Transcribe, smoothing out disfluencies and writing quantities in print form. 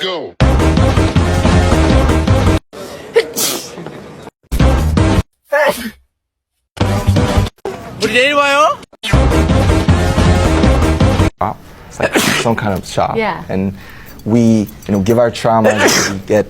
go. 우리 내일 와요. It's like some kind of shock. Yeah. And we, give our trauma, we get